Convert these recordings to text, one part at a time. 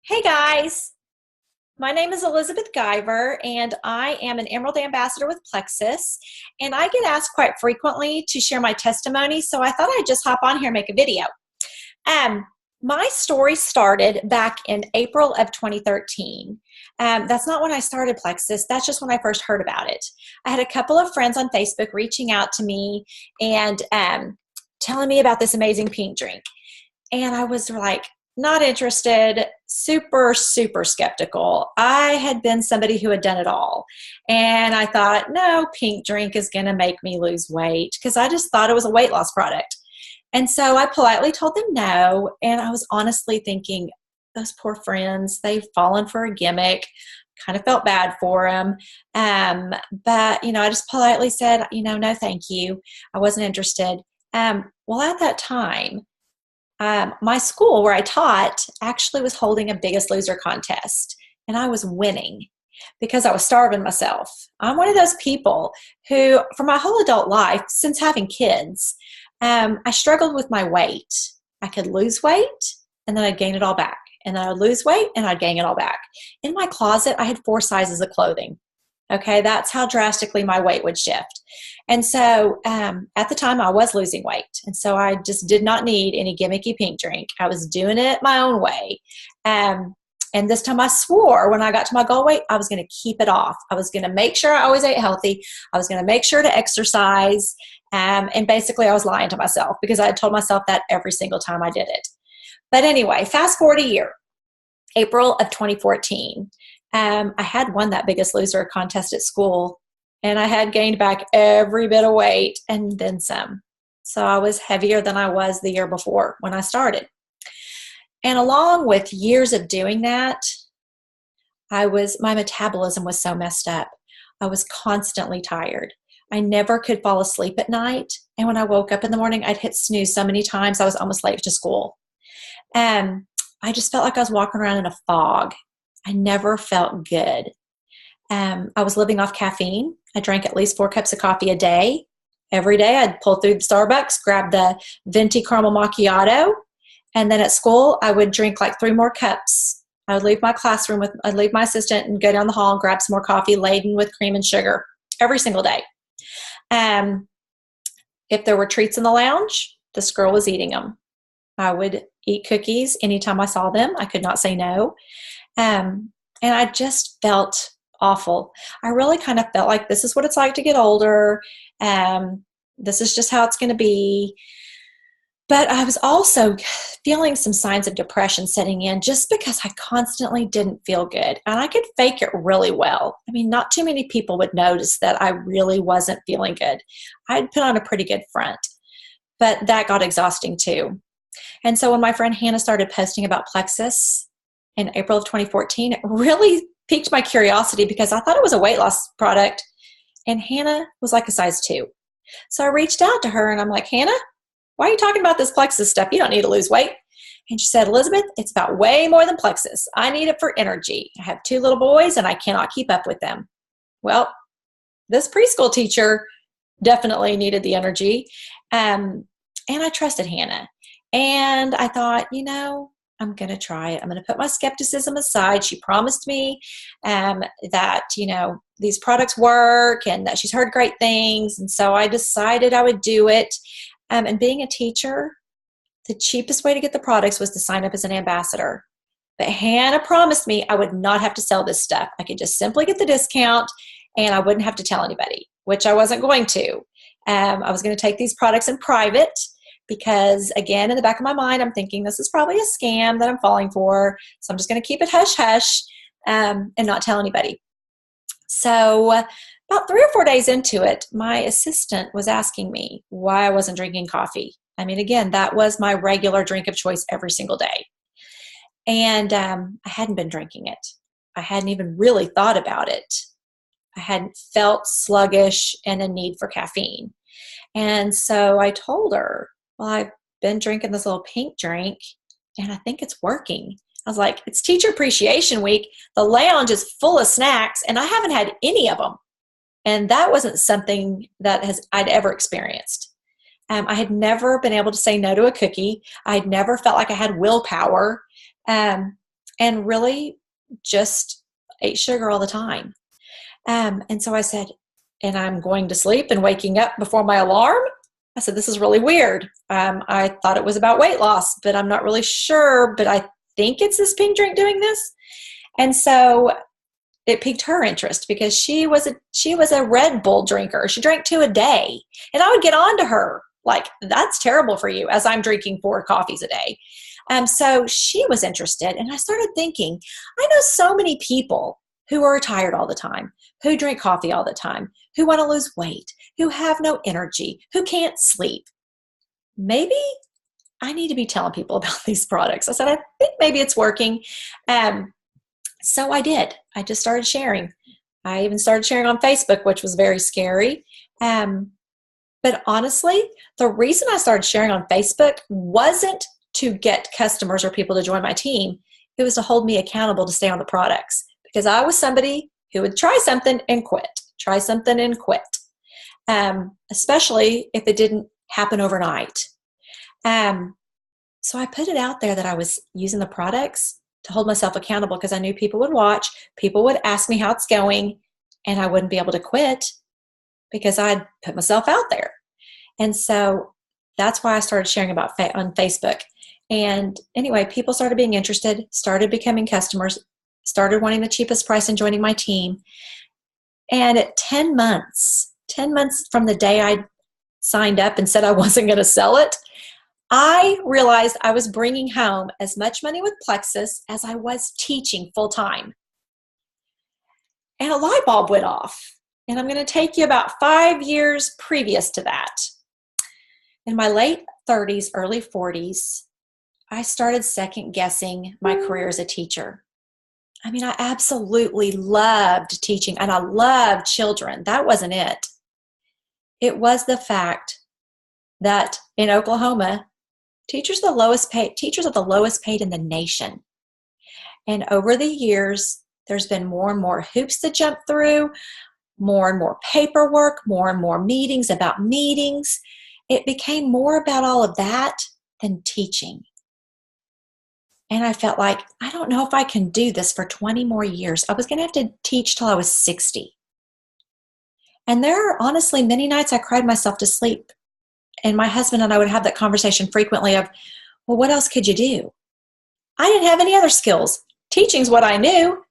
Hey guys, my name is Elizabeth Guyver, and I am an Emerald Ambassador with Plexus. And I get asked quite frequently to share my testimony, so I thought I'd just hop on here and make a video. Um, my story started back in April of 2013. That's not when I started Plexus, that's just when I first heard about it. I had a couple of friends on Facebook reaching out to me and telling me about this amazing pink drink. And I was like, not interested, super, super skeptical. I had been somebody who had done it all. And I thought, no, pink drink is going to make me lose weight because I just thought it was a weight loss product. And so I politely told them no. And I was honestly thinking, those poor friends, they've fallen for a gimmick. Kind of felt bad for them. But I just politely said, no, thank you. I wasn't interested. Well, at that time, my school where I taught actually was holding a Biggest Loser contest, and I was winning because I was starving myself. I'm one of those people who, for my whole adult life, since having kids, I struggled with my weight. I could lose weight, and then I'd gain it all back. And then I'd lose weight, and I'd gain it all back. In my closet, I had 4 sizes of clothing. Okay, that's how drastically my weight would shift. And so at the time, I was losing weight. And so I just did not need any gimmicky pink drink. I was doing it my own way. And this time I swore when I got to my goal weight, I was going to keep it off. I was going to make sure I always ate healthy. I was going to make sure to exercise. And basically, I was lying to myself because I had told myself that every single time I did it. But anyway, fast forward a year, April of 2014. I had won that Biggest Loser contest at school, and I had gained back every bit of weight and then some. So I was heavier than I was the year before when I started. And along with years of doing that, my metabolism was so messed up. I was constantly tired. I never could fall asleep at night. And when I woke up in the morning, I'd hit snooze so many times I was almost late to school. I just felt like I was walking around in a fog. I never felt good. I was living off caffeine. I drank at least 4 cups of coffee a day. Every day I'd pull through the Starbucks, grab the venti caramel macchiato, and then at school I would drink like 3 more cups. I would leave my classroom I'd leave my assistant and go down the hall and grab some more coffee laden with cream and sugar every single day. If there were treats in the lounge, this girl was eating them. I would eat cookies anytime I saw them. I could not say no. And I just felt awful. I really kind of felt like this is what it's like to get older. This is just how it's going to be. But I was also feeling some signs of depression setting in just because I constantly didn't feel good. And I could fake it really well. I mean, not too many people would notice that I really wasn't feeling good. I'd put on a pretty good front. But that got exhausting too. And so when my friend Hannah started posting about Plexus in April of 2014, it really piqued my curiosity because I thought it was a weight loss product, and Hannah was like a size 2. So I reached out to her and I'm like, Hannah, why are you talking about this Plexus stuff? You don't need to lose weight. And she said, Elizabeth, it's about way more than Plexus. I need it for energy. I have 2 little boys and I cannot keep up with them. Well, this preschool teacher definitely needed the energy. And I trusted Hannah. And I thought, I'm going to try it. I'm going to put my skepticism aside. She promised me that, these products work and that she's heard great things. And so I decided I would do it. And being a teacher, the cheapest way to get the products was to sign up as an ambassador. But Hannah promised me I would not have to sell this stuff. I could just simply get the discount and I wouldn't have to tell anybody, which I wasn't going to. I was going to take these products in private. Because, again, in the back of my mind, I'm thinking this is probably a scam that I'm falling for. So I'm just going to keep it hush-hush and not tell anybody. So about 3 or 4 days into it, my assistant was asking me why I wasn't drinking coffee. I mean, again, that was my regular drink of choice every single day. And I hadn't been drinking it. I hadn't even really thought about it. I hadn't felt sluggish and a need for caffeine. And so I told her, well, I've been drinking this little pink drink, and I think it's working. I was like, it's Teacher Appreciation Week. The lounge is full of snacks, and I haven't had any of them. And that wasn't something that I'd ever experienced. I had never been able to say no to a cookie. I'd never felt like I had willpower. and really just ate sugar all the time. And so I said, and I'm going to sleep and waking up before my alarm. I said, this is really weird. I thought it was about weight loss, but I'm not really sure, but I think it's this pink drink doing this. And so it piqued her interest because she was a Red Bull drinker. She drank 2 a day. And I would get on to her like, that's terrible for you, as I'm drinking 4 coffees a day. So she was interested, and I started thinking, I know so many people who are tired all the time, who drink coffee all the time, who want to lose weight, who have no energy, who can't sleep. Maybe I need to be telling people about these products. I said, I think maybe it's working. So I did. I just started sharing. I even started sharing on Facebook, which was very scary. But honestly, the reason I started sharing on Facebook wasn't to get customers or people to join my team. It was to hold me accountable to stay on the products, because I was somebody who would try something and quit, try something and quit, especially if it didn't happen overnight. So I put it out there that I was using the products to hold myself accountable, because I knew people would watch, people would ask me how it's going, and I wouldn't be able to quit because I'd put myself out there. And so that's why I started sharing about on Facebook. And anyway, people started being interested, started becoming customers, started wanting the cheapest price and joining my team. And at 10 months from the day I signed up and said I wasn't going to sell it, I realized I was bringing home as much money with Plexus as I was teaching full time. And a light bulb went off. And I'm going to take you about 5 years previous to that. In my late 30s, early 40s, I started second guessing my career as a teacher. I mean, I absolutely loved teaching, and I loved children. That wasn't it. It was the fact that in Oklahoma, teachers are the lowest paid in the nation. And over the years, there's been more and more hoops to jump through, more and more paperwork, more and more meetings about meetings. It became more about all of that than teaching. And I felt like, I don't know if I can do this for 20 more years. I was going to have to teach till I was 60. And there are honestly many nights I cried myself to sleep. And my husband and I would have that conversation frequently of, well, what else could you do? I didn't have any other skills. Teaching's what I knew.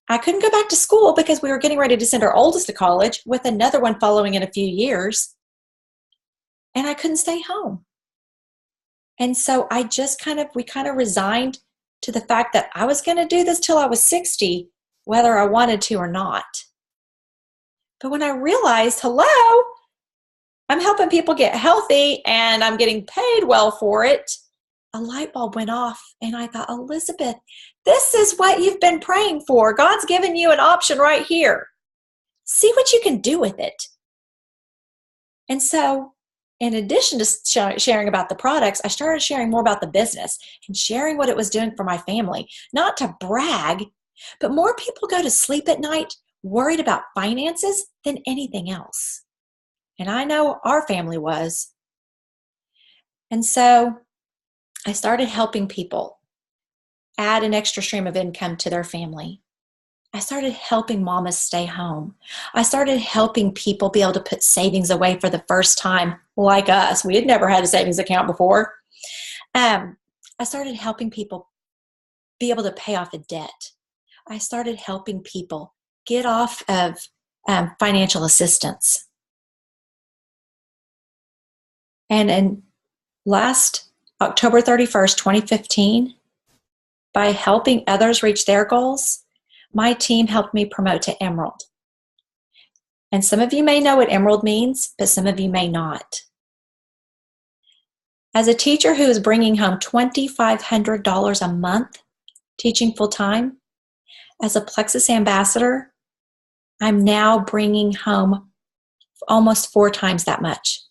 I couldn't go back to school because we were getting ready to send our oldest to college, with another one following in a few years. And I couldn't stay home. And so we kind of resigned to the fact that I was going to do this till I was 60, whether I wanted to or not. But when I realized, hello, I'm helping people get healthy and I'm getting paid well for it, a light bulb went off. And I thought, Elizabeth, this is what you've been praying for. God's given you an option right here. See what you can do with it. And so, in addition to sharing about the products, I started sharing more about the business and sharing what it was doing for my family. Not to brag, but more people go to sleep at night worried about finances than anything else. And I know our family was. And so I started helping people add an extra stream of income to their family. I started helping mamas stay home. I started helping people be able to put savings away for the first time, like us. We had never had a savings account before. I started helping people be able to pay off a debt. I started helping people get off of financial assistance. And in last October 31st, 2015, by helping others reach their goals, my team helped me promote to Emerald. And some of you may know what Emerald means, but some of you may not. As a teacher who is bringing home $2,500 a month teaching full-time, as a Plexus ambassador, I'm now bringing home almost 4 times that much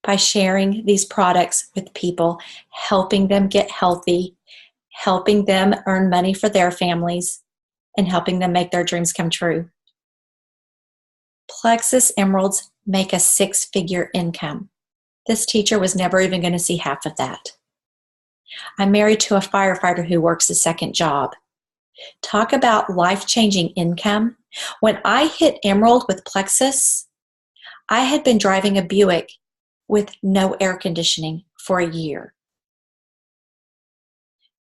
by sharing these products with people, helping them get healthy, helping them earn money for their families, and helping them make their dreams come true. Plexus Emeralds make a 6-figure income. This teacher was never even going to see half of that. I'm married to a firefighter who works a second job. Talk about life-changing income. When I hit Emerald with Plexus, I had been driving a Buick with no air conditioning for a year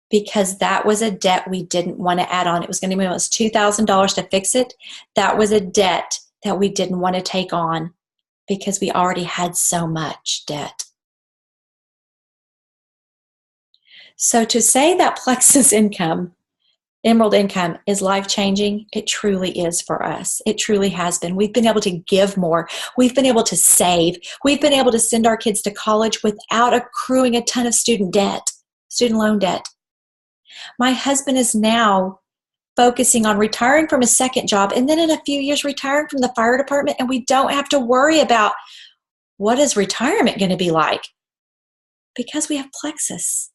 because that was a debt we didn't want to add on. It was going to be almost $2,000 to fix it. That was a debt that we didn't want to take on because we already had so much debt. So to say that Plexus income, Emerald income, is life-changing, it truly is for us. It truly has been. We've been able to give more. We've been able to save. We've been able to send our kids to college without accruing a ton of student loan debt. My husband is now focusing on retiring from his second job and then in a few years retiring from the fire department, and we don't have to worry about what is retirement going to be like because we have Plexus.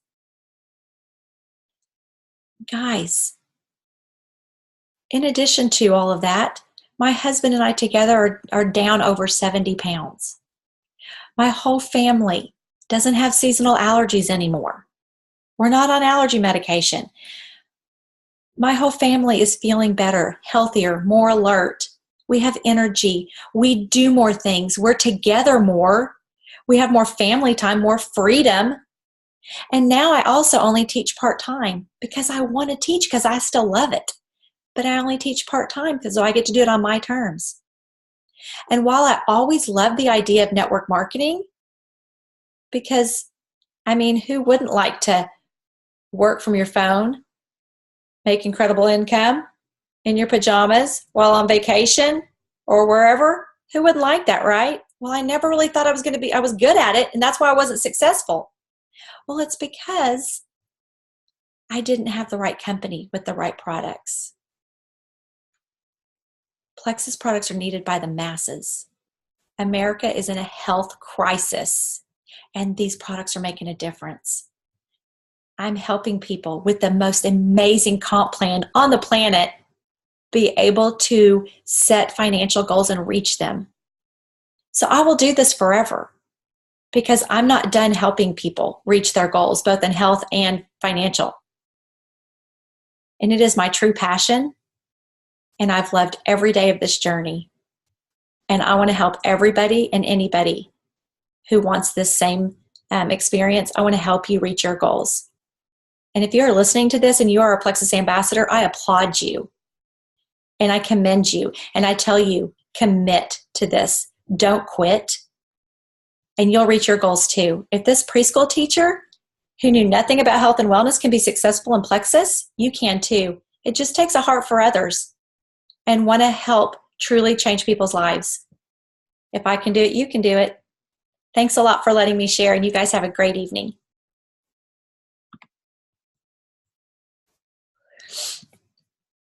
Guys, in addition to all of that, my husband and I together are down over 70 pounds. My whole family doesn't have seasonal allergies anymore. We're not on allergy medication. My whole family is feeling better, healthier, more alert. We have energy. We do more things. We're together more. We have more family time, more freedom. And now I also only teach part-time because I want to teach because I still love it. But I only teach part-time because I get to do it on my terms. And while I always love the idea of network marketing, because, I mean, who wouldn't like to work from your phone, make incredible income in your pajamas while on vacation or wherever? Who wouldn't like that, right? Well, I never really thought I was good at it, and that's why I wasn't successful. Well, it's because I didn't have the right company with the right products. Plexus products are needed by the masses. America is in a health crisis, and these products are making a difference. I'm helping people with the most amazing comp plan on the planet be able to set financial goals and reach them. So I will do this forever because I'm not done helping people reach their goals, both in health and financial. And it is my true passion, and I've loved every day of this journey. And I want to help everybody and anybody who wants this same experience. I want to help you reach your goals. And if you're listening to this and you are a Plexus ambassador, I applaud you. And I commend you. And I tell you, commit to this. Don't quit. And you'll reach your goals too. If this preschool teacher who knew nothing about health and wellness can be successful in Plexus, you can too. It just takes a heart for others and want to help truly change people's lives. If I can do it, you can do it. Thanks a lot for letting me share, and you guys have a great evening.